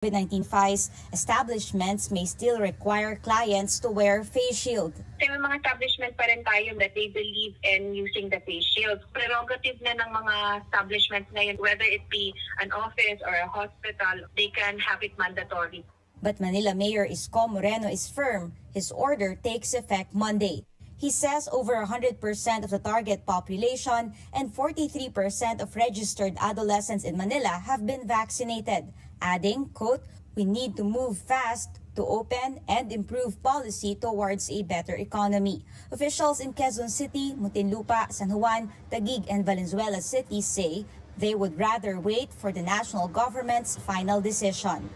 COVID-19 FICE establishments may still require clients to wear face shield. May mga establishment pa rin tayo that they believe in using the face shield. Prerogative na ng mga establishments ngayon, whether it be an office or a hospital, they can have it mandatory. But Manila Mayor Isko Moreno is firm. His order takes effect Monday. He says over 100% of the target population and 43% of registered adolescents in Manila have been vaccinated, adding, quote, "We need to move fast to open and improve policy towards a better economy." Officials in Quezon City, Muntinlupa, San Juan, Taguig, and Valenzuela cities say they would rather wait for the national government's final decision.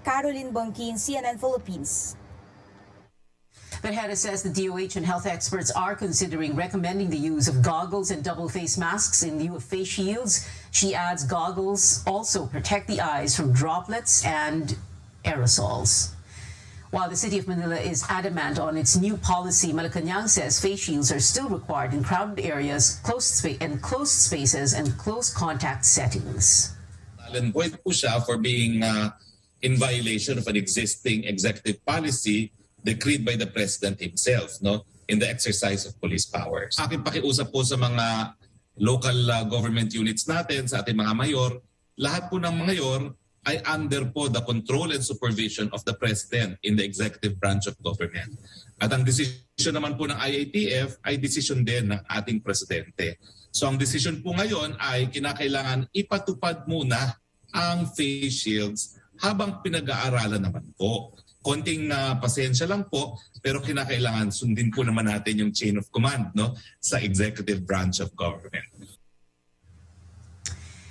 Caroline Bongkin, CNN Philippines. Tejeda says the DOH and health experts are considering recommending the use of goggles and double face masks in lieu of face shields. She adds goggles also protect the eyes from droplets and aerosols. While the City of Manila is adamant on its new policy, Malacanang says face shields are still required in crowded areas, closed spaces, and close contact settings. Point po siya for being in violation of an existing executive policy decreed by the President himself, no, in the exercise of police powers. Aking pakiusap po sa mga local government units natin, sa ating mga mayor, lahat po ng mayor ay under po the control and supervision of the President in the executive branch of government. At ang decision naman po ng IATF ay decision din ng ating Presidente. So ang decision po ngayon ay kinakailangan ipatupad muna ang face shields habang pinag-aaralan naman po. Konting pasensya lang po, pero kinakailangan sundin po naman natin yung chain of command, no, sa executive branch of government.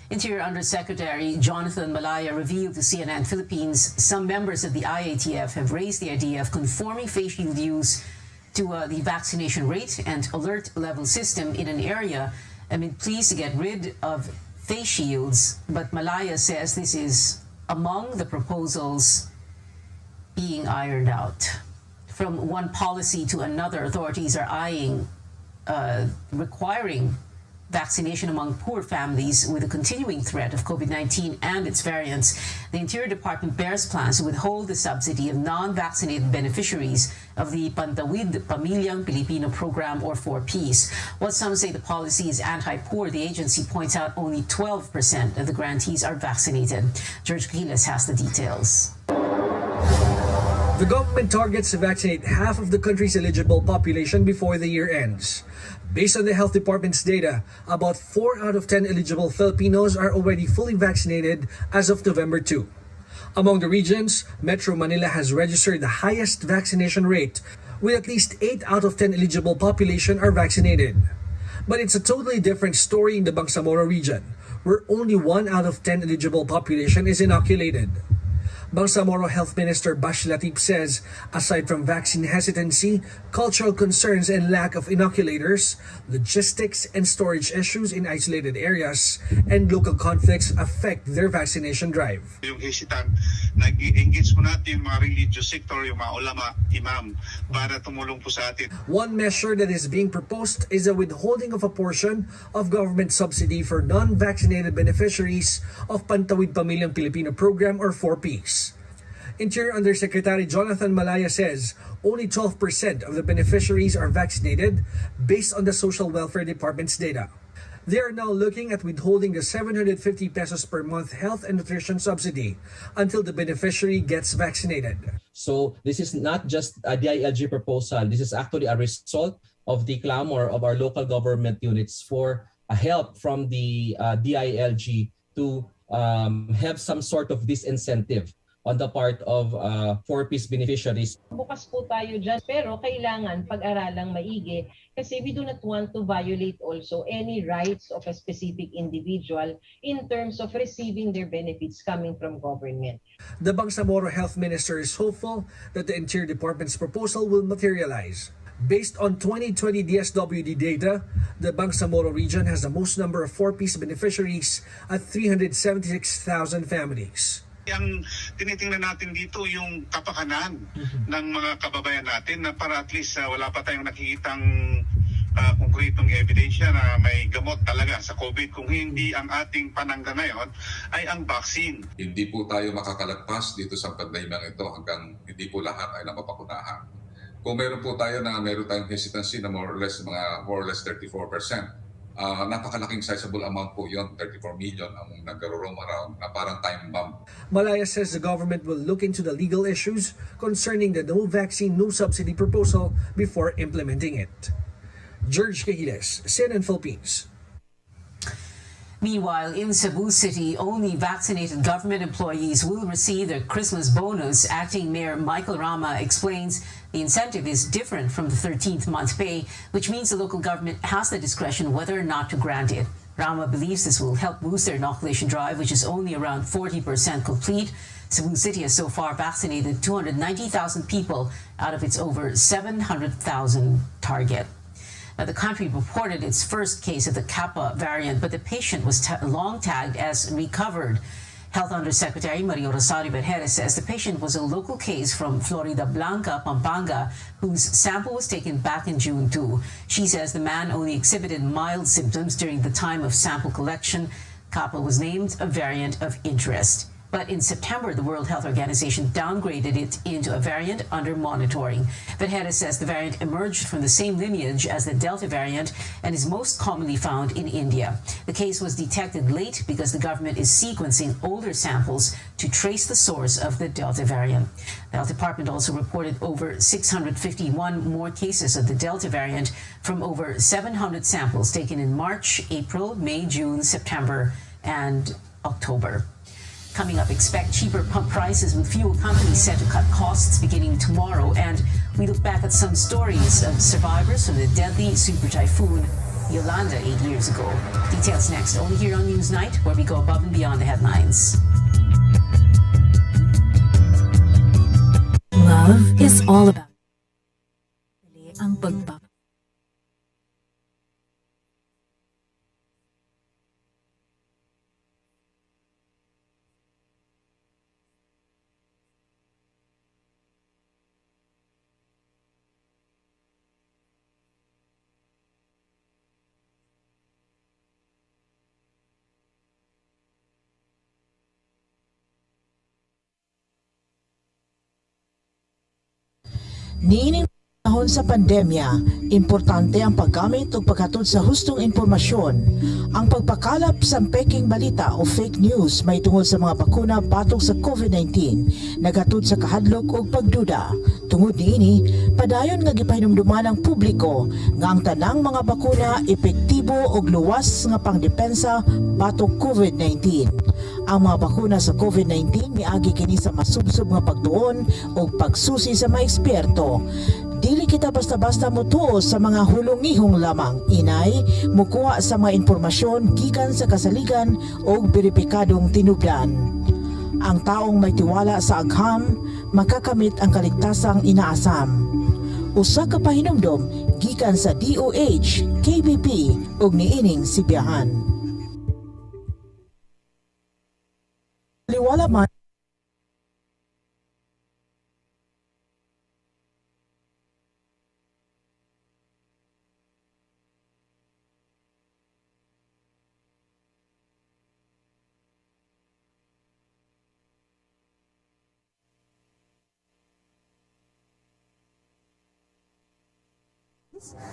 Interior Undersecretary Jonathan Malaya revealed to CNN Philippines some members of the IATF have raised the idea of conforming face shield use to the vaccination rate and alert level system in an area amid pleas to get rid of face shields. But Malaya says this is among the proposals being ironed out. From one policy to another, authorities are eyeing requiring vaccination among poor families with the continuing threat of COVID-19 and its variants. The Interior Department bears plans to withhold the subsidy of non-vaccinated beneficiaries of the Pantawid Pamilyang Pilipino program, or 4Ps. While some say the policy is anti-poor, the agency points out only 12% of the grantees are vaccinated. George Quiles has the details. The government targets to vaccinate half of the country's eligible population before the year ends. Based on the Health Department's data, about 4 out of 10 eligible Filipinos are already fully vaccinated as of November 2. Among the regions, Metro Manila has registered the highest vaccination rate, with at least 8 out of 10 eligible population are vaccinated. But it's a totally different story in the Bangsamoro region, where only 1 out of 10 eligible population is inoculated. Bangsamoro Health Minister Bash Latif says, aside from vaccine hesitancy, cultural concerns and lack of inoculators, logistics and storage issues in isolated areas, and local conflicts affect their vaccination drive. Yung hesitant, nag-engage po natin yung mga religious sector, yung mga ulama, imam, para tumulong po sa atin. One measure that is being proposed is a withholding of a portion of government subsidy for non-vaccinated beneficiaries of Pantawid Pamilyang Pilipino program, or 4Ps. Interior Undersecretary Jonathan Malaya says only 12% of the beneficiaries are vaccinated based on the Social Welfare Department's data. They are now looking at withholding the 750 pesos per month health and nutrition subsidy until the beneficiary gets vaccinated. So this is not just a DILG proposal. This is actually a result of the clamor of our local government units for a help from the DILG to have some sort of disincentive on the part of 4Ps beneficiaries. Bukas po tayo dyan, pero kailangan pag-aralang maigi kasi we do not want to violate also any rights of a specific individual in terms of receiving their benefits coming from government. The Bangsamoro Health Minister is hopeful that the Interior Department's proposal will materialize. Based on 2020 DSWD data, the Bangsamoro region has the most number of 4Ps beneficiaries at 376,000 families. Ang tinitingnan natin dito yung kapakanan ng mga kababayan natin na para at least wala pa tayong nakikitang konkretong ebidensya na may gamot talaga sa COVID. Kung hindi ang ating panangga ngayon ay ang vaccine. Hindi po tayo makakalagpas dito sa pandemyang ito hanggang hindi po lahat ay napapakunahan. Kung meron po tayo meron tayong hesitancy na more or less 34%, napakalaking sizable amount po yun, 34 million ang nag-roam around na parang time bomb. Malaya says the government will look into the legal issues concerning the no vaccine, no subsidy proposal before implementing it. George Cahiles, CNN Philippines. Meanwhile, in Cebu City, only vaccinated government employees will receive their Christmas bonus. Acting Mayor Michael Rama explains the incentive is different from the 13th month pay, which means the local government has the discretion whether or not to grant it. Rama believes this will help boost their inoculation drive, which is only around 40% complete. Cebu City has so far vaccinated 290,000 people out of its over 700,000 target. Now, the country reported its first case of the Kappa variant, but the patient was long tagged as recovered. Health Undersecretary Maria Rosario Berjera says the patient was a local case from Florida Blanca, Pampanga, whose sample was taken back in June too. She says the man only exhibited mild symptoms during the time of sample collection. Kappa was named a variant of interest. But in September, the World Health Organization downgraded it into a variant under monitoring. Berjera says the variant emerged from the same lineage as the Delta variant and is most commonly found in India. The case was detected late because the government is sequencing older samples to trace the source of the Delta variant. The Health Department also reported over 651 more cases of the Delta variant from over 700 samples taken in March, April, May, June, September, and October. Coming up, expect cheaper pump prices with fuel companies set to cut costs beginning tomorrow. And we look back at some stories of survivors from the deadly super typhoon Yolanda 8 years ago. Details next, only here on Newsnight, where we go above and beyond the headlines. Love is all about ang pagpapalagay. Niining panahon sa pandemya, importante ang paggamit o paghatod sa hustong impormasyon. Ang pagpakalap sa peking balita o fake news may tungod sa mga bakuna batok sa COVID-19, naghatod sa kahadlok o pagduda. Tungod niini, padayon nga gipahinumduman ang publiko nga ang tanang mga bakuna epektibo og luwas nga pangdepensa batok COVID-19. Ang mga bakuna sa COVID-19 miagi kini sa masubsob nga pagtuon o pagsusi sa mga eksperto. Dili kita basta-basta mutuo sa mga hulungihong lamang. Inay, mukuha sa mga impormasyon gikan sa kasaligan o beripikadong tinubdan. Ang taong may tiwala sa agham, makakamit ang kaligtasang inaasam. Usa ka pahinumdom gikan sa DOH, KBP ug niining Sibiyahan. Liwala man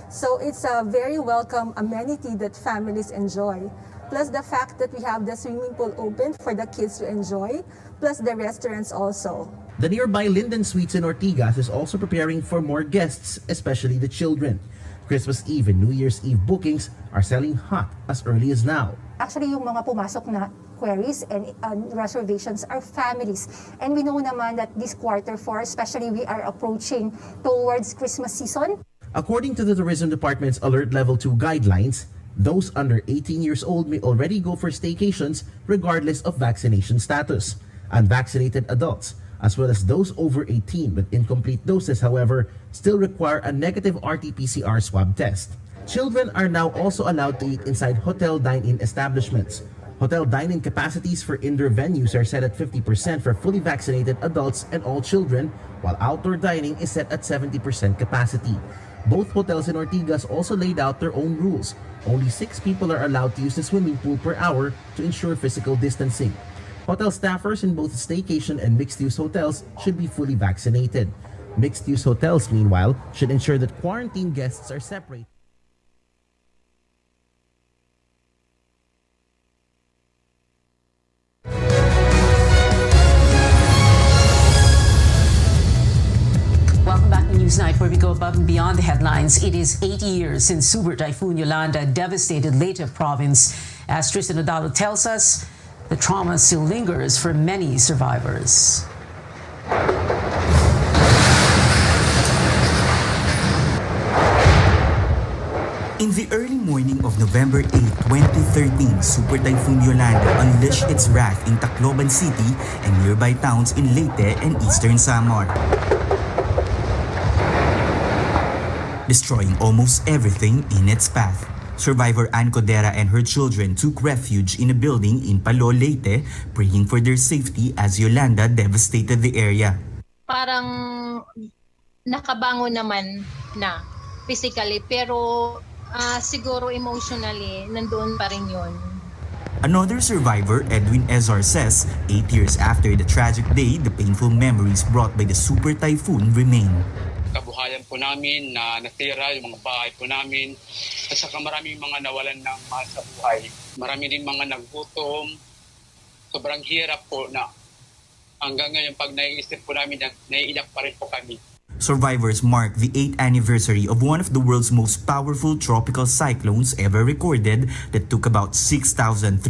So it's a very welcome amenity that families enjoy. Plus the fact that we have the swimming pool open for the kids to enjoy, plus the restaurants also. The nearby Linden Suites in Ortigas is also preparing for more guests, especially the children. Christmas Eve and New Year's Eve bookings are selling hot as early as now. Actually, yung mga pumasok na queries and reservations are families. And we know naman that this Q4, especially we are approaching towards Christmas season. According to the Tourism Department's Alert Level 2 guidelines, those under 18 years old may already go for staycations regardless of vaccination status. Unvaccinated adults, as well as those over 18 with incomplete doses, however, still require a negative RT-PCR swab test. Children are now also allowed to eat inside hotel dine-in establishments. Hotel dine-in capacities for indoor venues are set at 50% for fully vaccinated adults and all children, while outdoor dining is set at 70% capacity. Both hotels in Ortigas also laid out their own rules. Only 6 people are allowed to use the swimming pool per hour to ensure physical distancing. Hotel staffers in both staycation and mixed-use hotels should be fully vaccinated. Mixed-use hotels, meanwhile, should ensure that quarantine guests are separated. Welcome back to Newsnight, where we go above and beyond the headlines. It is 80 years since Super Typhoon Yolanda devastated Leyte province. As Tristan Odalo tells us, the trauma still lingers for many survivors. In the early morning of November 8, 2013, Super Typhoon Yolanda unleashed its wrath in Tacloban City and nearby towns in Leyte and Eastern Samar, destroying almost everything in its path. Survivor Ann Codera and her children took refuge in a building in Palo, Leyte, praying for their safety as Yolanda devastated the area. Parang nakabango naman na physically, pero siguro emotionally, nandoon pa rin yun. Another survivor, Edwin Ezor, says 8 years after the tragic day, the painful memories brought by the super typhoon remain. Kabuhayan po namin na natira, yung mga bahay po namin, at saka maraming mga nawalan ng mahal sa buhay. Marami rin mga nagutom, sobrang hirap po na hanggang ngayon pag naiisip po namin, naiiyak pa rin po kami. Survivors mark the 8th anniversary of one of the world's most powerful tropical cyclones ever recorded that took about 6,300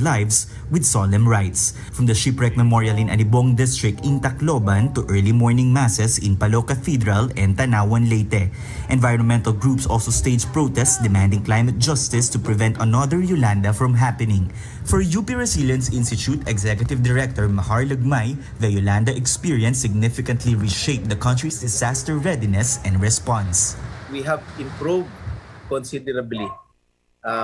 lives with solemn rites. From the Shipwreck Memorial in Anibong District in Tacloban to early morning masses in Palo Cathedral and Tanawan, Leyte. Environmental groups also staged protests demanding climate justice to prevent another Yolanda from happening. For UP Resilience Institute Executive Director Mahar Lagmay, the Yolanda experience significantly reshaped the country's disaster readiness and response. We have improved considerably.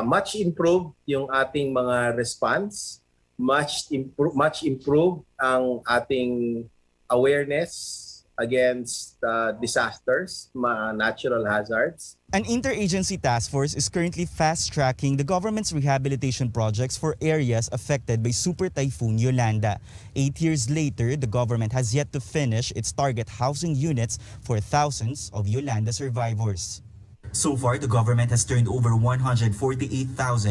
Much improved yung ating mga response, much improved ang ating awareness against disasters, natural hazards. An interagency task force is currently fast-tracking the government's rehabilitation projects for areas affected by Super Typhoon Yolanda. 8 years later, the government has yet to finish its target housing units for thousands of Yolanda survivors. So far, the government has turned over 148,000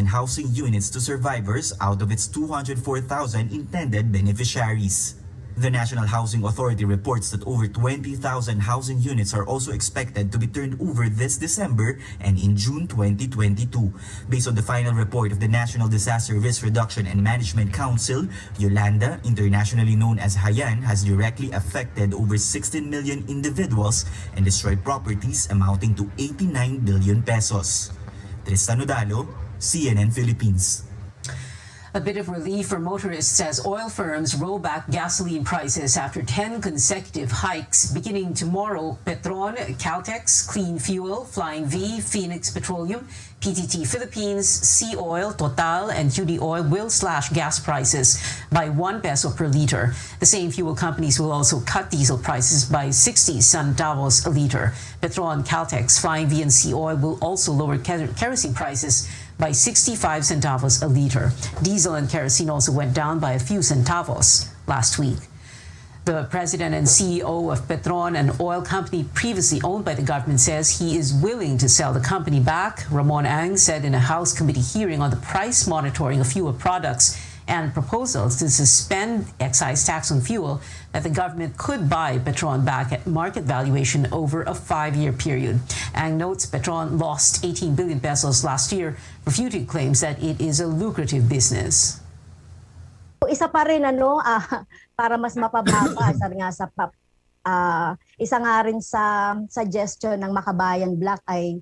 housing units to survivors out of its 204,000 intended beneficiaries. The National Housing Authority reports that over 20,000 housing units are also expected to be turned over this December and in June 2022. Based on the final report of the National Disaster Risk Reduction and Management Council, Yolanda, internationally known as Haiyan, has directly affected over 16 million individuals and destroyed properties amounting to 89 billion pesos. Tristan Odalo, CNN Philippines. A bit of relief for motorists as oil firms roll back gasoline prices after 10 consecutive hikes. Beginning tomorrow, Petron, Caltex, Clean Fuel, Flying V, Phoenix Petroleum, PTT Philippines, Sea Oil, Total, and QD Oil will slash gas prices by 1 peso per liter. The same fuel companies will also cut diesel prices by 60 centavos a liter. Petron, Caltex, Flying V, and Sea Oil will also lower kerosene prices by 65 centavos a liter. Diesel and kerosene also went down by a few centavos last week. The president and CEO of Petron, an oil company previously owned by the government, says he is willing to sell the company back. Ramon Ang said in a House committee hearing on the price monitoring of fuel products and proposals to suspend excise tax on fuel that the government could buy Petron back at market valuation over a 5-year period. Ang notes Petron lost 18 billion pesos last year, refuting claims that it is a lucrative business. Isa pa rin para mas mapababa isa nga rin sa suggestion ng Makabayan Black ay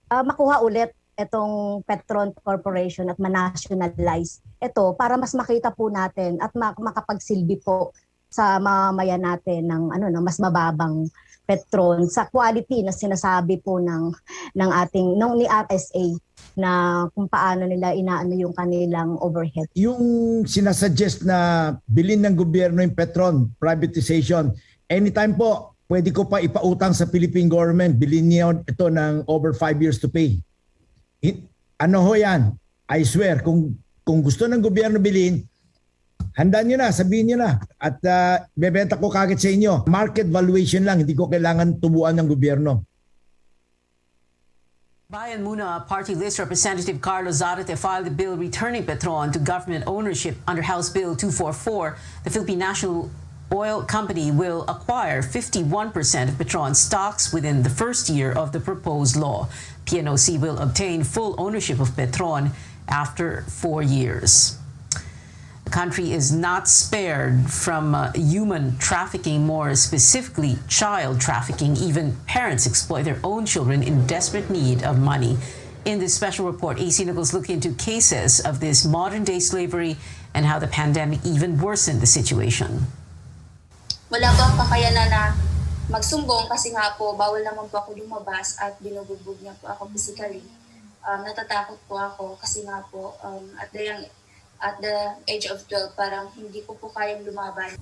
makuha ulit itong Petron Corporation at ma-nationalize ito para mas makita po natin at makapagsilbi po sa mamamayan natin ng mas mababang Petron sa quality na sinasabi po ng ating ni RSA na kung paano nila inaano yung kanilang overhead. Yung sinasuggest na bilhin ng gobyerno yung Petron, privatization, anytime po pwede ko pa ipautang sa Philippine government, bilhin niyo ito ng over 5 years to pay. Ano ho yan? I swear, kung gusto ng gobyerno bilhin, handa nyo na, sabihin nyo na. At bebenta ko kagad sa inyo. Market valuation lang, hindi ko kailangan tubuan ng gobyerno. Bayan Muna Party List Representative Carlos Zarate filed a bill returning Petron to government ownership under House Bill 244. The Philippine National Oil Company will acquire 51% of Petron's stocks within the first year of the proposed law. PNOC will obtain full ownership of Petron after 4 years. The country is not spared from human trafficking, more specifically child trafficking. Even parents exploit their own children in desperate need of money. In this special report, AC Nichols look into cases of this modern-day slavery and how the pandemic even worsened the situation. Wala po ang kakayanan na magsumbong kasi nga po bawal naman po ako lumabas at binubugbog niya po ako physically. Natatakot po ako kasi nga po at the age of 12, parang hindi ko po kayang lumaban.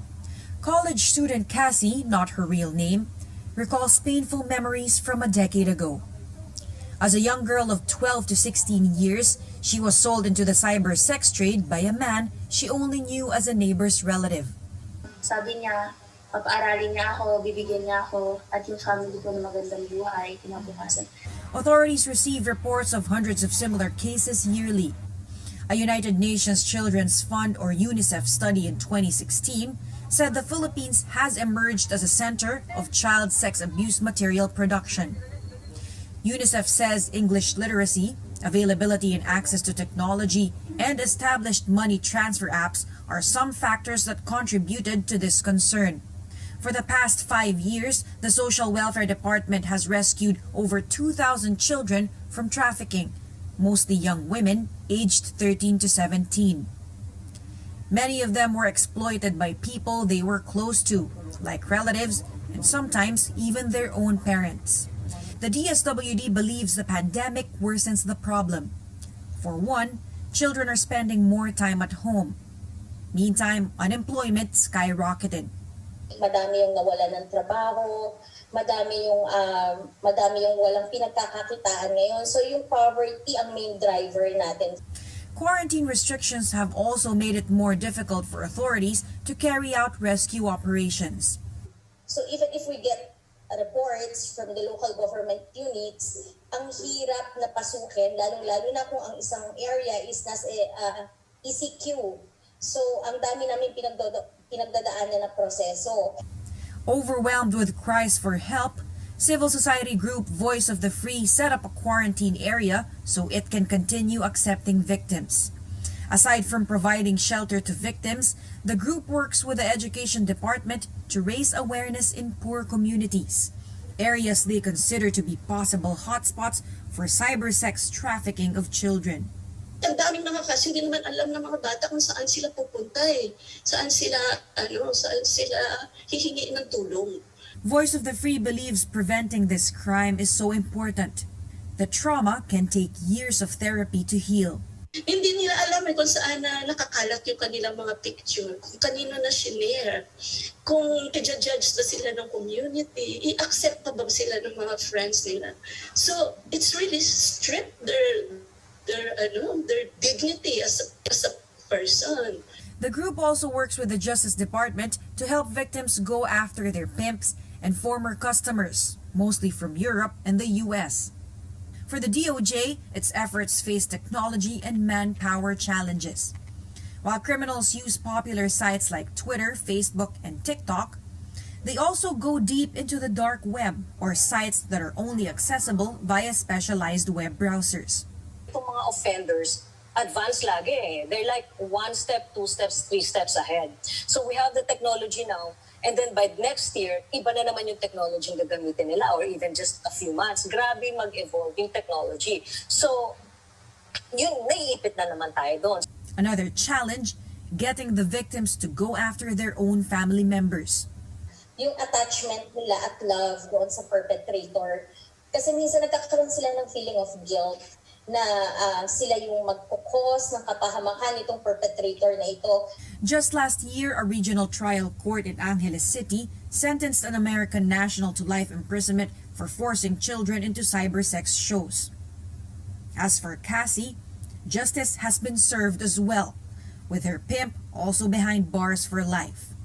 College student Cassie, not her real name, recalls painful memories from a decade ago. As a young girl of 12 to 16 years, she was sold into the cyber sex trade by a man she only knew as a neighbor's relative. Sabi niya, papaaralin niya ako, bibigyan niya ako, at yung family ko na magandang buhay, kinabukasan. Authorities receive reports of hundreds of similar cases yearly. A United Nations Children's Fund or UNICEF study in 2016 said the Philippines has emerged as a center of child sex abuse material production. UNICEF says English literacy, availability and access to technology, and established money transfer apps are some factors that contributed to this concern. For the past 5 years, the Social Welfare Department has rescued over 2,000 children from trafficking, mostly young women aged 13 to 17. Many of them were exploited by people they were close to, like relatives and sometimes even their own parents. The DSWD believes the pandemic worsens the problem. For one, children are spending more time at home. Meantime, unemployment skyrocketed. Madami yung nawalan ng trabaho, madami yung walang pinagkakakitaan ngayon. So yung poverty ang main driver natin. Quarantine restrictions have also made it more difficult for authorities to carry out rescue operations. So even if we get reports from the local government units, ang hirap na pasukin, lalong-lalo na kung ang isang area is nasa ECQ. So ang dami namin pinagdadaanan na proseso. Overwhelmed with cries for help, civil society group Voice of the Free set up a quarantine area so it can continue accepting victims. Aside from providing shelter to victims, the group works with the education department to raise awareness in poor communities, areas they consider to be possible hotspots for cybersex trafficking of children. Ang daming mga kaso, hindi naman alam ng mga bata kung saan sila pupunta saan sila hihingi ng tulong. Voice of the Free believes preventing this crime is so important. The trauma can take years of therapy to heal. Hindi nila alam kung saan nakakalat yung kanilang mga picture, kung kanino na shinare, kung i-judge na sila ng community, i-accept pa ba sila ng mga friends nila. So it's really stripped their dignity as a person. The group also works with the Justice Department to help victims go after their pimps and former customers, mostly from Europe and the US. For the DOJ, its efforts face technology and manpower challenges. While criminals use popular sites like Twitter, Facebook, and TikTok, they also go deep into the dark web or sites that are only accessible via specialized web browsers. Itong mga offenders, advanced lagi. They're like 1 step, 2 steps, 3 steps ahead. So we have the technology now. And then by next year, iba na naman yung technology na gagamitin nila or even just a few months. Grabe mag-evolve yung technology. So, yun, naiipit na naman tayo doon. Another challenge, getting the victims to go after their own family members. Yung attachment nila at love doon sa perpetrator. Kasi minsan nagkakaroon sila ng feeling of guilt. na sila yung magkukos ng kapahamakan itong perpetrator na ito. Just last year, a regional trial court in Angeles City sentenced an American national to life imprisonment for forcing children into cybersex shows. As for Cassie, justice has been served as well, with her pimp also behind bars for life.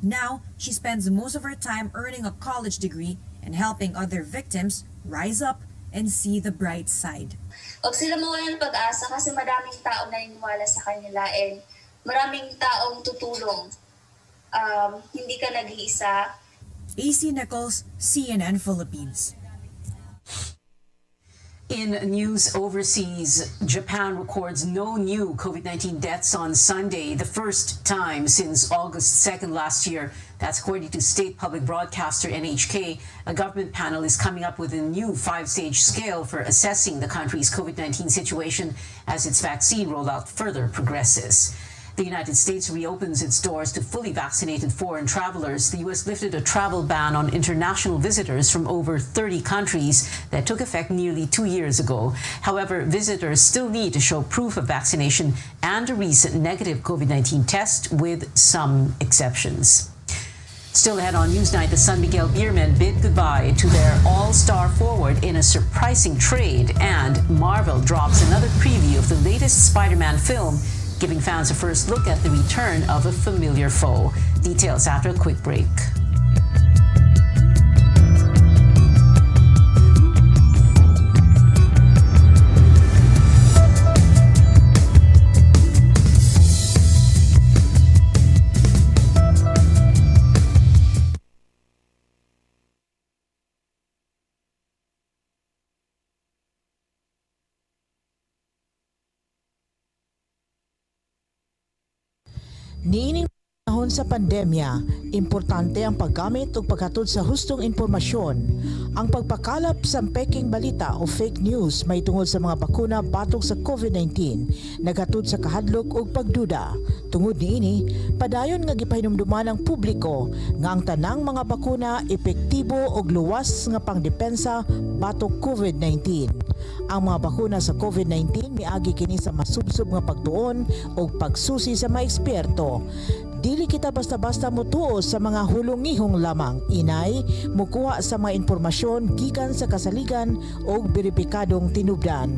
Now, she spends most of her time earning a college degree and helping other victims rise up and see the bright side. Huwag sila mawalan ng pag-asa kasi maraming tao naniniwala sa kanila and maraming taong tutulong. Hindi ka nag-iisa. AC Nichols, CNN Philippines. In news overseas, Japan records no new COVID-19 deaths on Sunday, the first time since August 2nd last year. That's according to state public broadcaster NHK. A government panel is coming up with a new 5-stage scale for assessing the country's COVID-19 situation as its vaccine rollout further progresses. The United States reopens its doors to fully vaccinated foreign travelers. The U.S. lifted a travel ban on international visitors from over 30 countries that took effect nearly 2 years ago. However, visitors still need to show proof of vaccination and a recent negative COVID-19 test, with some exceptions. Still ahead on Newsnight, the San Miguel Beermen bid goodbye to their all-star forward in a surprising trade, and Marvel drops another preview of the latest Spider-Man film, giving fans a first look at the return of a familiar foe. Details after a quick break. Niining panahon sa pandemya, importante ang paggamit ug paghatod sa hustong impormasyon. Ang pagpakalap sa peking balita o fake news may tungod sa mga bakuna batok sa COVID-19 naghatod sa kahadlok ug pagduda. Tungod niini, padayon nga gipahinumduman ang publiko nga ang tanang mga bakuna epektibo ug luwas nga pangdepensa batok COVID-19. Ang mga bakuna sa COVID-19 miagi kini sa masubsob nga pagtuon o pagsusi sa mga eksperto. Dili kita basta-basta mutuo sa mga hulungihong lamang. Inay, mukuha sa mga impormasyon gikan sa kasaligan o beripikadong tinubdan.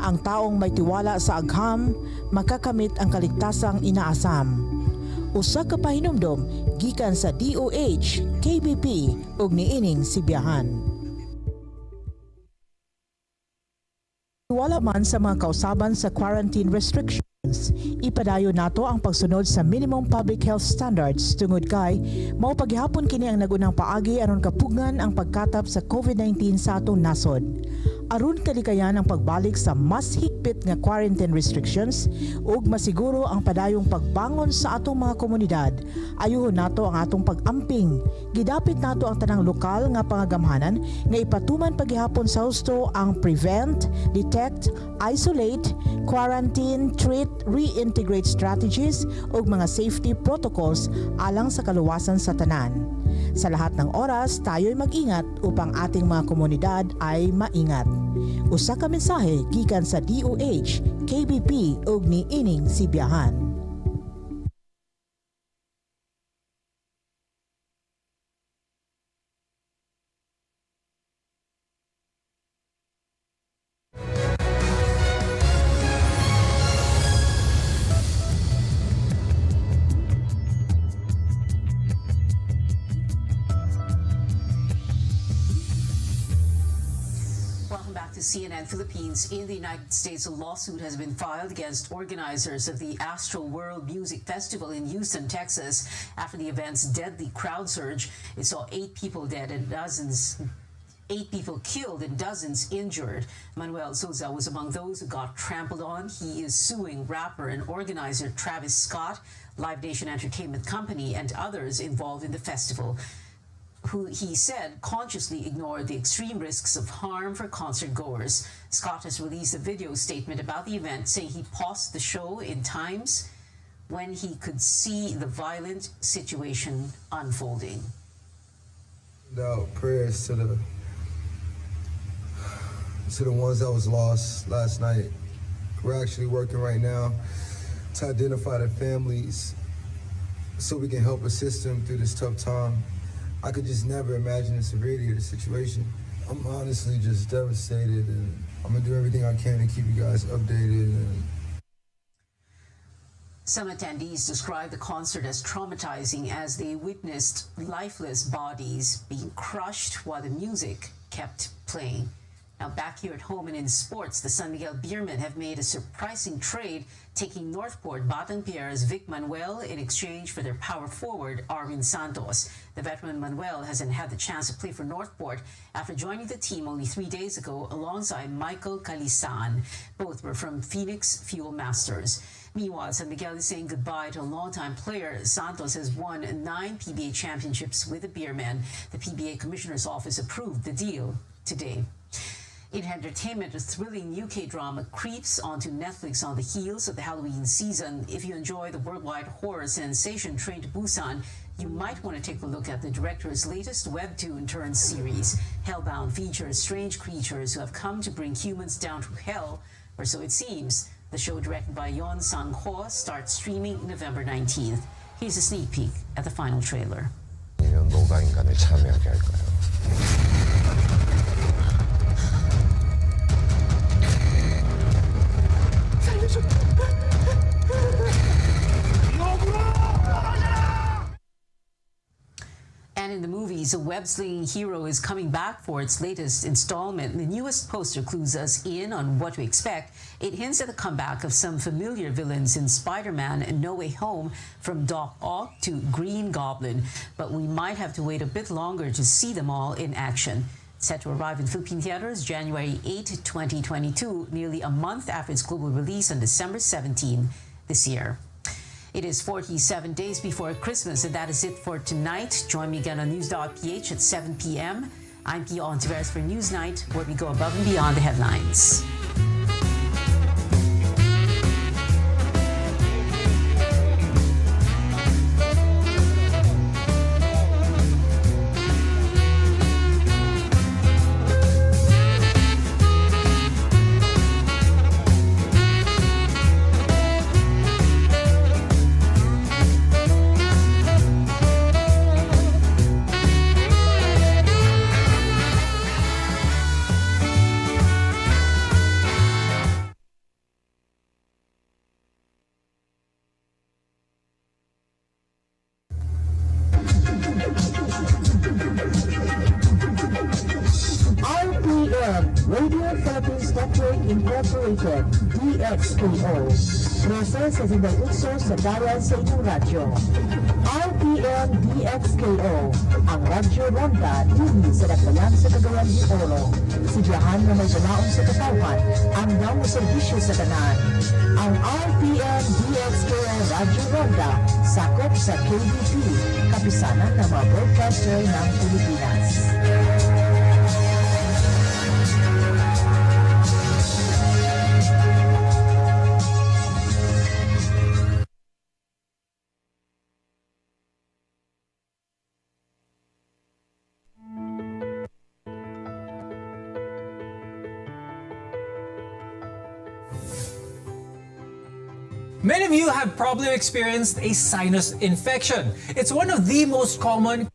Ang taong may tiwala sa agham, makakamit ang kaligtasang inaasam. Usa ka pahinumdom gikan sa DOH, KBP ug niining Sibiyahan. Wala man sa mga kausaban sa quarantine restrictions, ipadayon nato ang pagsunod sa minimum public health standards tungod kay mao paghihapon kini ang nagunang paagi aron kapugnan ang pagkatap sa COVID-19 sa atong nasod. Aron kalikayan ang pagbalik sa mas higpit nga quarantine restrictions ug masiguro ang padayong pagbangon sa atong mga komunidad, ayuhon nato ang atong pag-amping. Gidapit nato ang tanang lokal nga pangagamhanan nga ipatuman paghihapon sa husto ang prevent, detect, isolate, quarantine, treat, reintegrate strategies ug mga safety protocols alang sa kaluwasan sa tanan. Sa lahat ng oras, tayo'y mag-ingat upang ating mga komunidad ay maingat. Usa ka mensahe gikan sa DOH, KBP ug niining Sibiyahan. To CNN Philippines. In the United States, a lawsuit has been filed against organizers of the Astro World Music Festival in Houston, Texas, after the event's deadly crowd surge. It saw 8 people dead and 8 people killed and dozens injured. Manuel Souza was among those who got trampled on. He is suing rapper and organizer Travis Scott, Live Nation Entertainment Company, and others involved in the festival, who he said consciously ignored the extreme risks of harm for concert goers. Scott has released a video statement about the event, saying he paused the show in times when he could see the violent situation unfolding. Prayers to the to the ones that was lost last night. We're actually working right now to identify the families so we can help assist them through this tough time. I could just never imagine the severity of the situation. I'm honestly just devastated, and I'm gonna do everything I can to keep you guys updated. Some attendees described the concert as traumatizing as they witnessed lifeless bodies being crushed while the music kept playing. Now back here at home and in sports, the San Miguel Beermen have made a surprising trade, taking Northport Batang Pierre's Vic Manuel in exchange for their power forward Arvin Santos. The veteran Manuel hasn't had the chance to play for Northport after joining the team only 3 days ago alongside Michael Calisan. Both were from Phoenix Fuel Masters. Meanwhile, San Miguel is saying goodbye to a longtime player. Santos has won 9 PBA championships with the Beermen. The PBA Commissioner's Office approved the deal today. In entertainment, a thrilling UK drama creeps onto Netflix on the heels of the Halloween season. If you enjoy the worldwide horror sensation Train to Busan, you might want to take a look at the director's latest webtoon-turned series. Hellbound features strange creatures who have come to bring humans down to hell, or so it seems. The show, directed by Yeon Sang-ho, starts streaming November 19th. Here's a sneak peek at the final trailer. 누가 인간을 참여하게 할까요? And in the movies, a web-slinging hero is coming back for its latest installment. The newest poster clues us in on what to expect. It hints at the comeback of some familiar villains in Spider-Man and No Way Home, from Doc Ock to Green Goblin. But we might have to wait a bit longer to see them all in action. Set to arrive in Philippine theaters January 8, 2022, nearly a month after its global release on December 17 this year. It is 47 days before Christmas, and that is it for tonight. Join me again on News.ph at 7 p.m. I'm Pia Ontiveros for Newsnight, where we go above and beyond the headlines. Radio Philippines Network Incorporated, DXPO. Process sa sinag-usos sa dalan sa inyong radyo. RPM DXKO, ang Radyo Ronda, dili sa Nagbayan sa Cagayan de Oro. Sidyahan na may ganaon sa katawan, ang daw serbisyo sa tanan. Ang RPM DXKO Radyo Ronda, sakop sa KBP, kapisanan ng mga broadcaster ng Pilipinas. Many of you have probably experienced a sinus infection. It's one of the most common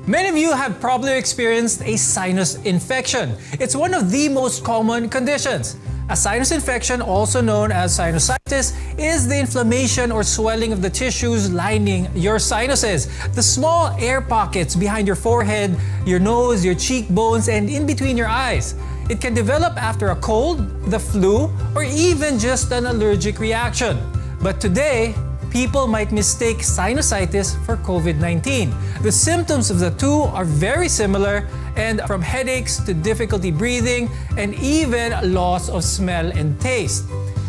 Many of you have probably experienced a sinus infection. It's one of the most common conditions. A sinus infection, also known as sinusitis, is the inflammation or swelling of the tissues lining your sinuses. The small air pockets behind your forehead, your nose, your cheekbones, and in between your eyes. It can develop after a cold, the flu, or even just an allergic reaction. But today, people might mistake sinusitis for COVID-19. The symptoms of the two are very similar, and from headaches to difficulty breathing and even loss of smell and taste.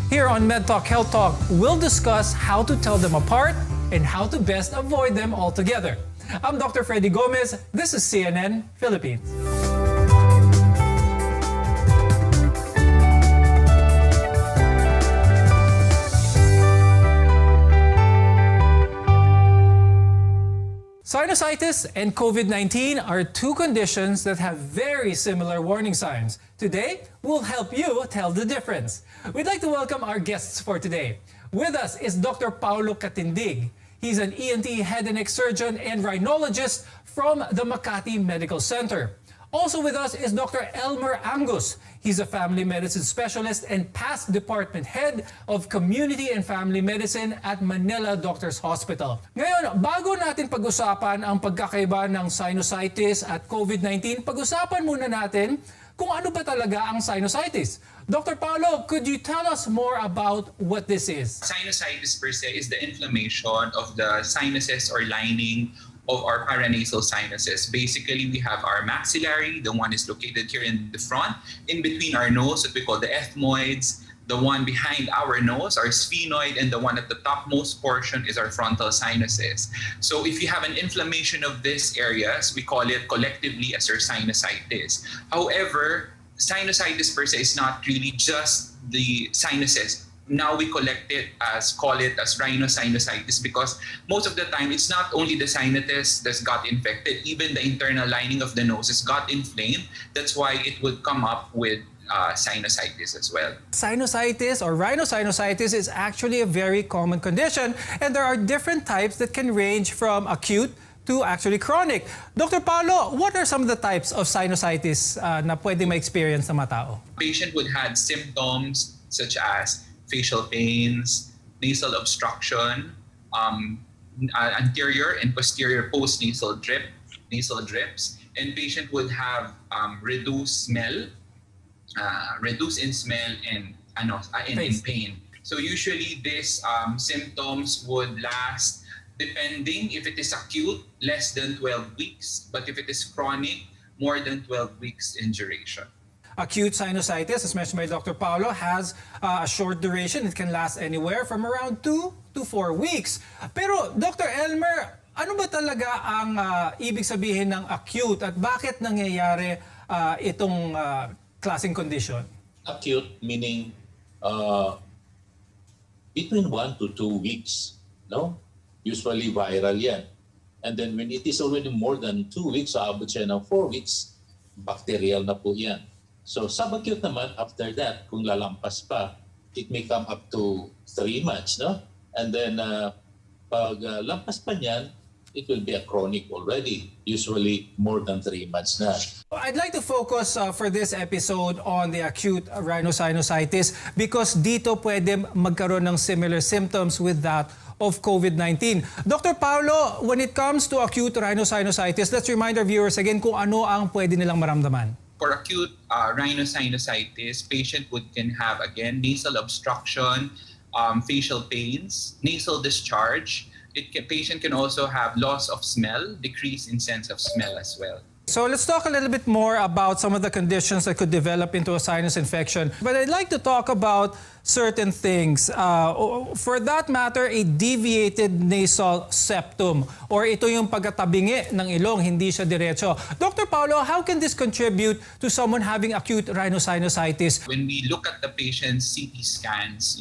Here on MedTalk Health Talk, we'll discuss how to tell them apart and how to best avoid them altogether. I'm Dr. Freddy Gomez. This is CNN Philippines. Sinusitis and COVID-19 are two conditions that have very similar warning signs. Today, we'll help you tell the difference. We'd like to welcome our guests for today. With us is Dr. Paulo Catindig. He's an ENT head and neck surgeon and rhinologist from the Makati Medical Center. Also with us is Dr. Elmer Angus. He's a family medicine specialist and past department head of community and family medicine at Manila Doctors Hospital. Ngayon, bago natin pag-usapan ang pagkakaiba ng sinusitis at COVID-19, pag-usapan muna natin kung ano ba talaga ang sinusitis. Dr. Paulo, could you tell us more about what this is? Sinusitis per se is the inflammation of the sinuses or lining of our paranasal sinuses. Basically, we have our maxillary, the one is located here in the front, in between our nose, that we call the ethmoids, the one behind our nose, our sphenoid, and the one at the topmost portion is our frontal sinuses. So if you have an inflammation of these areas, we call it collectively as our sinusitis. However, sinusitis per se is not really just the sinuses. Now we call it as rhinosinusitis because most of the time it's not only the sinuses that's got infected, even the internal lining of the nose has got inflamed. That's why it would come up with sinusitis as well. Sinusitis or rhinosinusitis is actually a very common condition, and there are different types that can range from acute to actually chronic. Dr. Paulo, what are some of the types of sinusitis na pwedeng ma-experience ng mga tao? Patient would have symptoms such as facial pains, nasal obstruction, anterior and posterior postnasal nasal drips, and patient would have reduced in smell and in pain. So usually these symptoms would last, depending if it is acute, less than 12 weeks, but if it is chronic, more than 12 weeks in duration. Acute sinusitis, as mentioned by Dr. Paulo, has a short duration. It can last anywhere from around 2 to 4 weeks. Pero Dr. Elmer, ano ba talaga ang ibig sabihin ng acute at bakit nangyayari itong klaseng condition? Acute meaning between 1 to 2 weeks, no? Usually viral yan. And then when it is already more than 2 weeks, abot siya ng 4 weeks, bacterial na po yan. So subacute naman, after that, kung lalampas pa, it may come up to 3 months, no? And then pag lampas pa niyan, it will be a chronic already, usually more than 3 months na. I'd like to focus for this episode on the acute rhinosinusitis because dito pwede magkaroon ng similar symptoms with that of COVID-19. Dr. Paulo, when it comes to acute rhinosinusitis, let's remind our viewers again kung ano ang pwede nilang maramdaman. For acute rhinosinusitis, patient can have, again, nasal obstruction, facial pains, nasal discharge. Patient can also have loss of smell, decrease in sense of smell as well. So let's talk a little bit more about some of the conditions that could develop into a sinus infection. But I'd like to talk about certain things. For that matter, a deviated nasal septum or ito yung pagkatabingi ng ilong, hindi siya diretso. Dr. Paulo, how can this contribute to someone having acute rhinosinusitis? When we look at the patient's CT scans,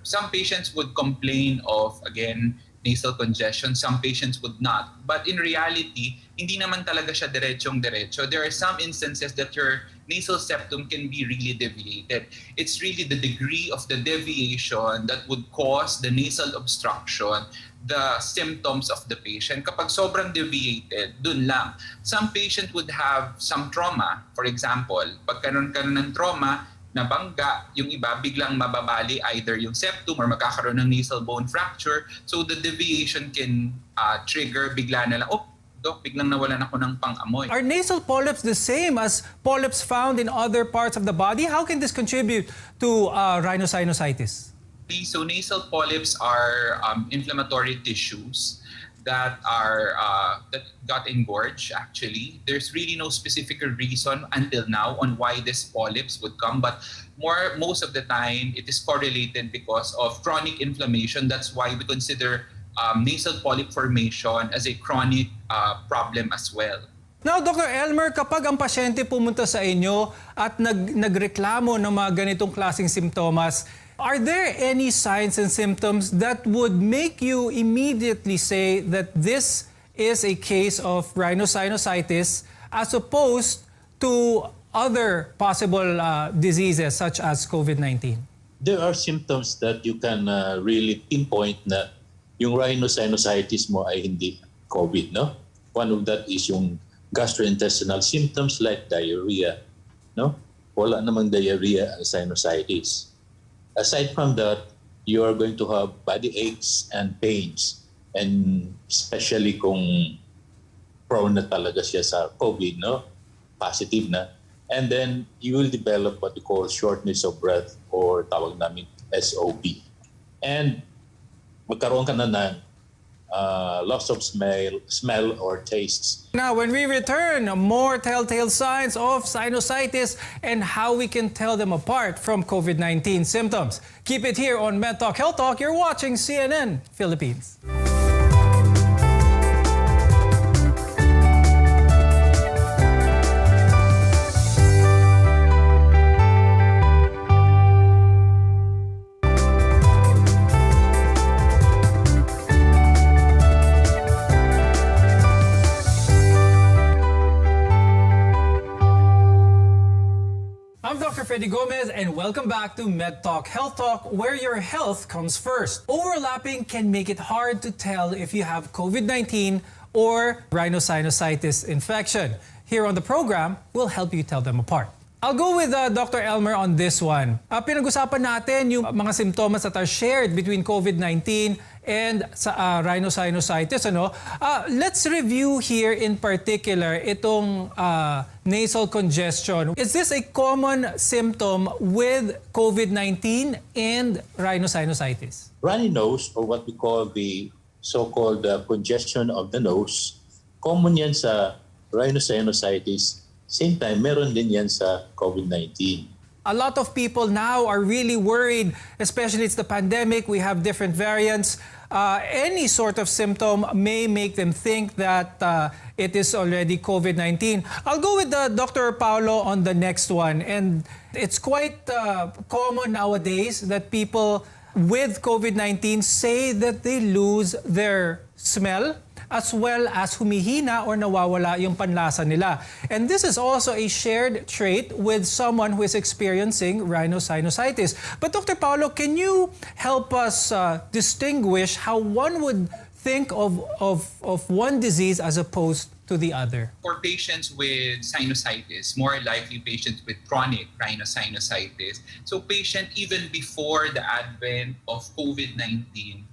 some patients would complain of, again, nasal congestion, some patients would not. But in reality, hindi naman talaga siya diretsong-diretso. There are some instances that your nasal septum can be really deviated. It's really the degree of the deviation that would cause the nasal obstruction, the symptoms of the patient. Kapag sobrang deviated, dun lang. Some patient would have some trauma. For example, pag karoon ng trauma, nabangga, yung iba biglang mababali either yung septum or magkakaroon ng nasal bone fracture. So the deviation can trigger bigla na lang, biglang nawalan ako ng pang-amoy. Are nasal polyps the same as polyps found in other parts of the body? How can this contribute to rhinosinusitis? So nasal polyps are inflammatory tissues that got engorged, actually. There's really no specific reason until now on why these polyps would come, but most of the time it is correlated because of chronic inflammation. That's why we consider nasal polyp formation as a chronic problem as well. Now, Dr. Elmer, kapag ang pasyente pumunta sa inyo at nagreklamo ng mga ganitong klaseng simptomas, are there any signs and symptoms that would make you immediately say that this is a case of rhinosinusitis as opposed to other possible diseases such as COVID-19? There are symptoms that you can really pinpoint na yung rhinosinusitis mo ay hindi COVID, no? One of that is yung gastrointestinal symptoms like diarrhea, no? Wala namang diarrhea ang sinusitis. Aside from that, you are going to have body aches and pains, and especially kung prone na talaga siya sa COVID, no? Positive na. And then you will develop what we call shortness of breath or tawag namin SOB. And magkaroon ka na ng loss of smell or tastes. Now, when we return, more telltale signs of sinusitis and how we can tell them apart from COVID-19 symptoms. Keep it here on MedTalk Health Talk. You're watching CNN Philippines. Freddy Gomez, and welcome back to MedTalk Health Talk, where your health comes first. Overlapping can make it hard to tell if you have COVID-19 or rhinosinusitis infection. Here on the program, we'll help you tell them apart. I'll go with Dr. Elmer on this one. Pinag-usapan natin yung mga symptoms that are shared between COVID-19 and rhinosinusitis. Let's review here in particular itong nasal congestion. Is this a common symptom with COVID-19 and rhinosinusitis? Runny nose, or what we call the so-called congestion of the nose, common yan sa rhinosinusitis. Same time, meron din yan sa COVID-19. A lot of people now are really worried, especially it's the pandemic, we have different variants. Any sort of symptom may make them think that it is already COVID-19. I'll go with Dr. Paulo on the next one. And it's quite common nowadays that people with COVID-19 say that they lose their smell as well as humihina or nawawala yung panlasa nila. And this is also a shared trait with someone who is experiencing rhinosinusitis. But Dr. Paulo, can you help us distinguish how one would think of one disease as opposed to the other? For patients with sinusitis, more likely patients with chronic rhinosinusitis. So patient even before the advent of COVID-19,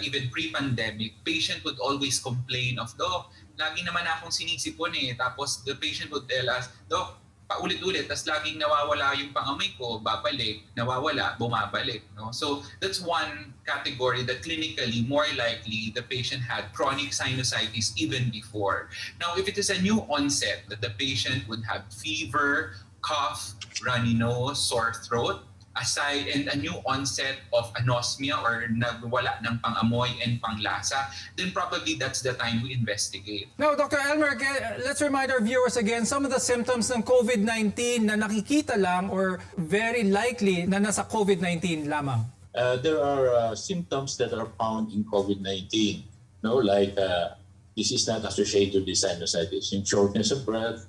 even pre-pandemic, patient would always complain of, Doc, lagi naman akong sinisipon eh. Tapos the patient would tell us, Doc, paulit-ulit, tas laging nawawala yung pangamoy ko, babalik, nawawala, bumabalik. No? So that's one category that clinically, more likely, the patient had chronic sinusitis even before. Now, if it is a new onset, that the patient would have fever, cough, runny nose, sore throat, aside and a new onset of anosmia or nagwala ng pangamoy and panglasa, then probably that's the time we investigate. Now, Dr. Elmer, let's remind our viewers again some of the symptoms ng COVID-19 na nakikita lang or very likely na nasa COVID-19 lamang. There are symptoms that are found in COVID-19, like this is not associated with sinusitis, yung shortness of breath,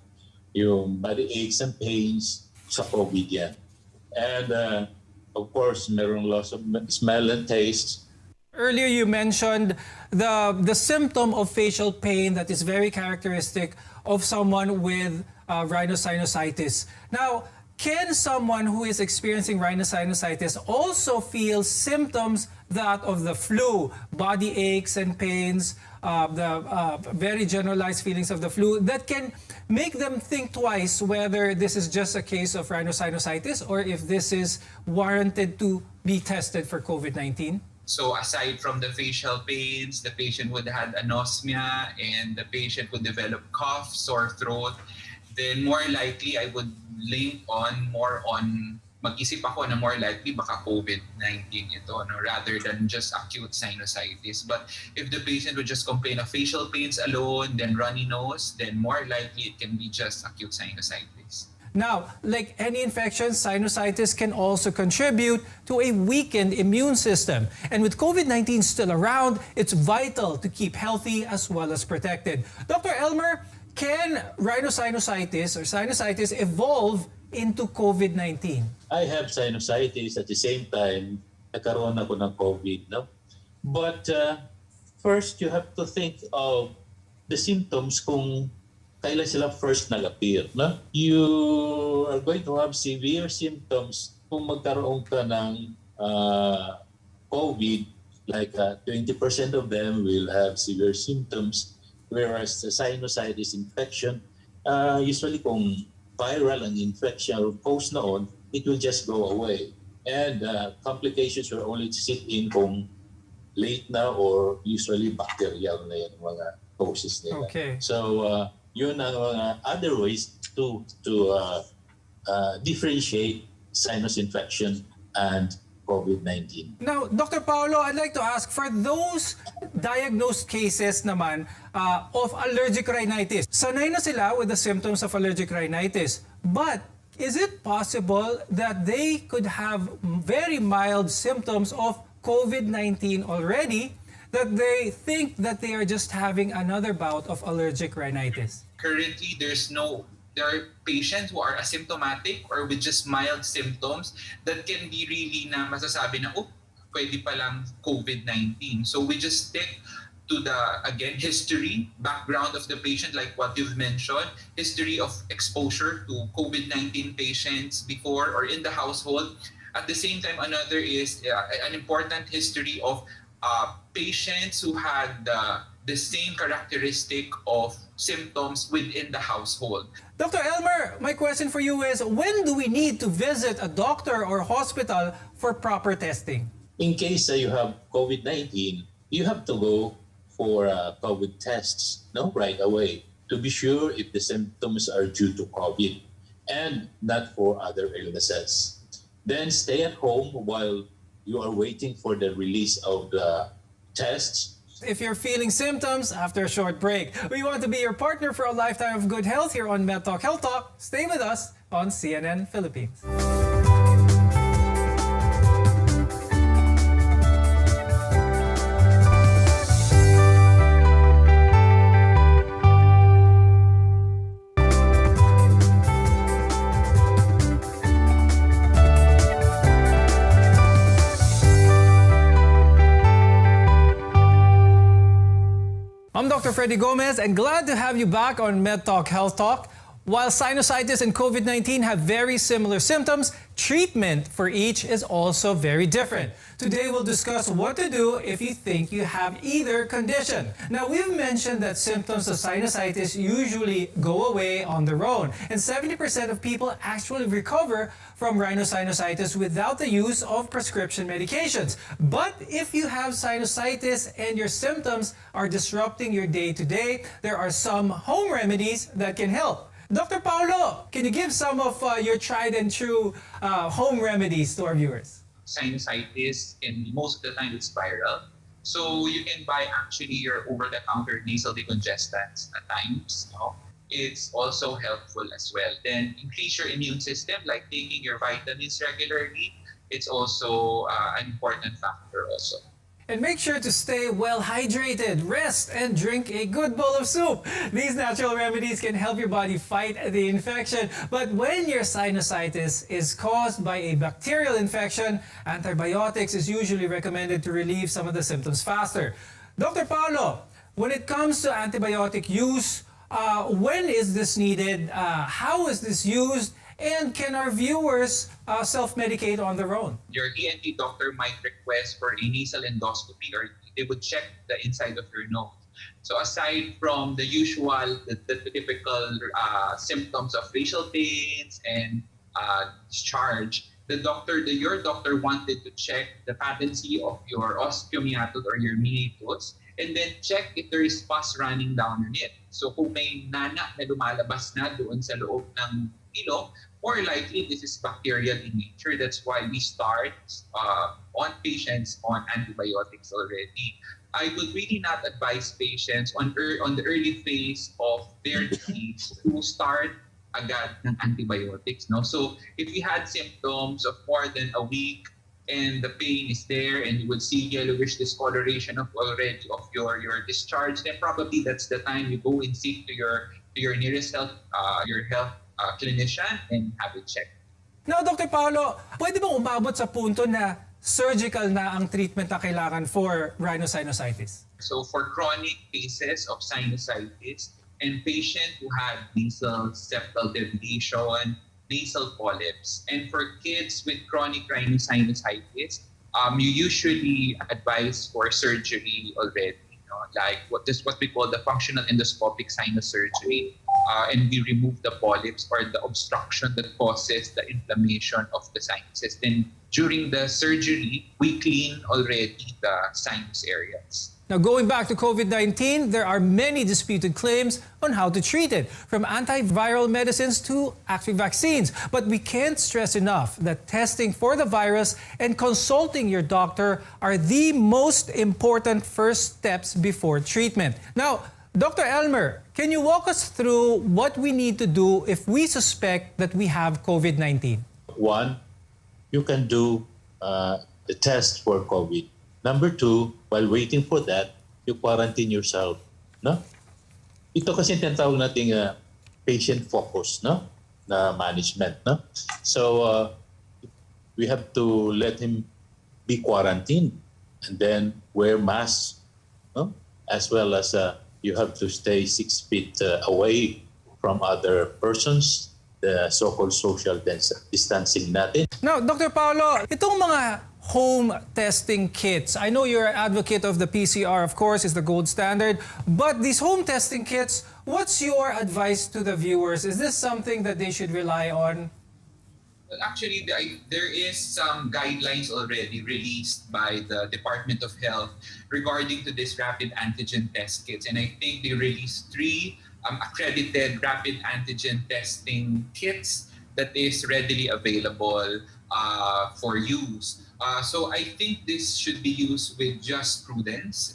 yung body aches and pains, sa COVID yan. And of course, meron loss of smell and taste. Earlier you mentioned the symptom of facial pain that is very characteristic of someone with rhinosinusitis. Now, can someone who is experiencing rhinosinusitis also feel symptoms that of the flu, body aches and pains, the very generalized feelings of the flu that can make them think twice whether this is just a case of rhinosinusitis or if this is warranted to be tested for COVID-19? So aside from the facial pains, the patient would have anosmia and the patient would develop cough, sore throat, then more likely I would link more on mag-isip ako na more likely baka COVID-19 ito, rather than just acute sinusitis. But if the patient would just complain of facial pains alone, then runny nose, then more likely it can be just acute sinusitis. Now, like any infection, sinusitis can also contribute to a weakened immune system. And with COVID-19 still around, it's vital to keep healthy as well as protected. Dr. Elmer, can rhinosinusitis or sinusitis evolve into COVID-19? I have sinusitis at the same time, nagkaroon ako ng COVID, no? But first, you have to think of the symptoms kung kailan sila first nag-appear, no? You are going to have severe symptoms kung magkaroon ka ng COVID, like 20% of them will have severe symptoms, whereas the sinusitis infection, usually kung viral ang infection or cause noon, it will just go away. And complications will only sit in kung late na or usually bacterial na yan mga causes nila. Okay. So, yun ang mga other ways to differentiate sinus infection and COVID-19. Now, Dr. Paolo, I'd like to ask, for those diagnosed cases naman of allergic rhinitis, sanay na sila with the symptoms of allergic rhinitis. But is it possible that they could have very mild symptoms of COVID-19 already, that they think that they are just having another bout of allergic rhinitis? Currently, there are patients who are asymptomatic or with just mild symptoms that can be really na masasabi na, oh, pwede palang COVID-19. So we just stick to the, again, history, background of the patient, like what you've mentioned, history of exposure to COVID-19 patients before or in the household. At the same time, another is an important history of patients who had the same characteristic of symptoms within the household. Dr. Elmer, my question for you is, when do we need to visit a doctor or hospital for proper testing? In case you have COVID-19, you have to go for COVID tests, no, right away, to be sure if the symptoms are due to COVID and not for other illnesses. Then stay at home while you are waiting for the release of the tests. If you're feeling symptoms after a short break, we want to be your partner for a lifetime of good health here on MedTalk Health Talk. Stay with us on CNN Philippines. I'm Dr. Freddy Gomez and glad to have you back on MedTalk Health Talk. While sinusitis and COVID-19 have very similar symptoms, treatment for each is also very different. Today we'll discuss what to do if you think you have either condition. Now, we've mentioned that symptoms of sinusitis usually go away on their own, and 70% of people actually recover from rhinosinusitis without the use of prescription medications. But if you have sinusitis and your symptoms are disrupting your day-to-day, there are some home remedies that can help. Dr. Paolo, can you give some of your tried and true home remedies to our viewers? Sinusitis, and most of the time it's viral. So you can buy actually your over-the-counter nasal decongestants at times. No? It's also helpful as well. Then increase your immune system, like taking your vitamins regularly. It's also an important factor also. And make sure to stay well hydrated, rest, and drink a good bowl of soup. These natural remedies can help your body fight the infection. But when your sinusitis is caused by a bacterial infection, antibiotics is usually recommended to relieve some of the symptoms faster. Dr. Paolo, when it comes to antibiotic use, when is this needed? How is this used? And can our viewers self-medicate on their own? Your ENT doctor might request for a nasal endoscopy, or they would check the inside of your nose. So aside from the usual, the typical symptoms of facial pains and discharge, your doctor wanted to check the patency of your osteomiatus or your meatus, and then check if there is pus running down it. So kung may nana na lumalabas na doon sa loob ng ilong, more likely this is bacterial in nature. That's why we start on patients on antibiotics already. I would really not advise patients on the early phase of their disease to start agad ng antibiotics, no? So if you had symptoms of more than a week and the pain is there and you would see yellowish discoloration of your discharge, then probably that's the time you go and seek to your nearest health clinician and have it checked. Now, Dr. Paolo, pwede bang umabot sa punto na surgical na ang treatment na kailangan for rhinosinusitis? So for chronic cases of sinusitis and patient who had nasal septal deviation, nasal polyps, and for kids with chronic rhinosinusitis, you usually advise for surgery already, like what we call the functional endoscopic sinus surgery, and we remove the polyps or the obstruction that causes the inflammation of the sinuses. Then during the surgery, we clean already the sinus areas. Now, going back to COVID-19, there are many disputed claims on how to treat it, from antiviral medicines to active vaccines. But we can't stress enough that testing for the virus and consulting your doctor are the most important first steps before treatment. Now, Dr. Elmer, can you walk us through what we need to do if we suspect that we have COVID-19? One, you can do the test for COVID. Number two, while waiting for that, you quarantine yourself. No? Ito kasi tinatawag nating patient focus, no? Na management. No? So we have to let him be quarantined and then wear masks, no? As well as you have to stay 6 feet away from other persons, the so-called social distancing natin. Now, Dr. Paolo, itong mga home testing kits, I know you're an advocate of the PCR, of course, is the gold standard, but these home testing kits, what's your advice to the viewers? Is this something that they should rely on? Well, actually, there is some guidelines already released by the Department of Health regarding to this rapid antigen test kits. And I think they released 3 accredited rapid antigen testing kits that is readily available for use. So I think this should be used with just prudence,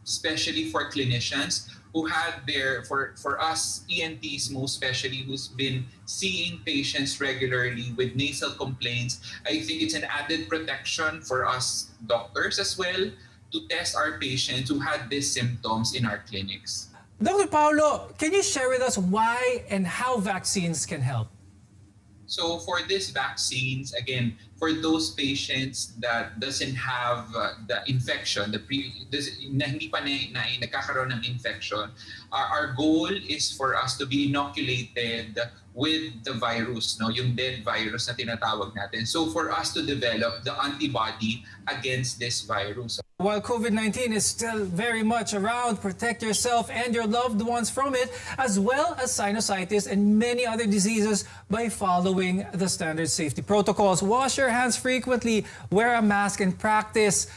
especially for clinicians who had for us ENTs most especially, who's been seeing patients regularly with nasal complaints. I think it's an added protection for us doctors as well to test our patients who had these symptoms in our clinics. Dr. Paolo, can you share with us why and how vaccines can help? So for these vaccines, again, for those patients that doesn't have the infection, hindi pa nagkakaroon ng infection, our goal is for us to be inoculated with the virus, yung dead virus na tinatawag natin. So for us to develop the antibody against this virus. While COVID-19 is still very much around, protect yourself and your loved ones from it, as well as sinusitis and many other diseases by following the standard safety protocols. Wash your hands frequently, wear a mask, and practice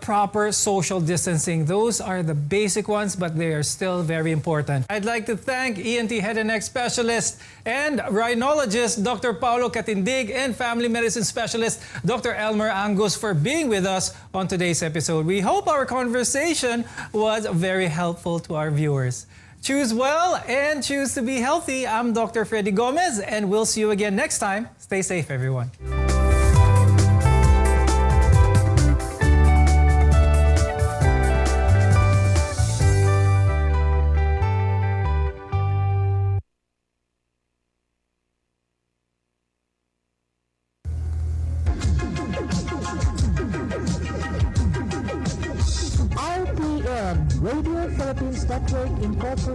proper social distancing. Those are the basic ones, but they are still very important. I'd like to thank ENT head and neck specialist and rhinologist Dr. Paolo Catindig and family medicine specialist Dr. Elmer Angus for being with us on today's episode. We hope our conversation was very helpful to our viewers. Choose well and choose to be healthy. I'm Dr. Freddy Gomez, and we'll see you again next time. Stay safe, everyone. RPN, Radio Philippines Network Incorporated.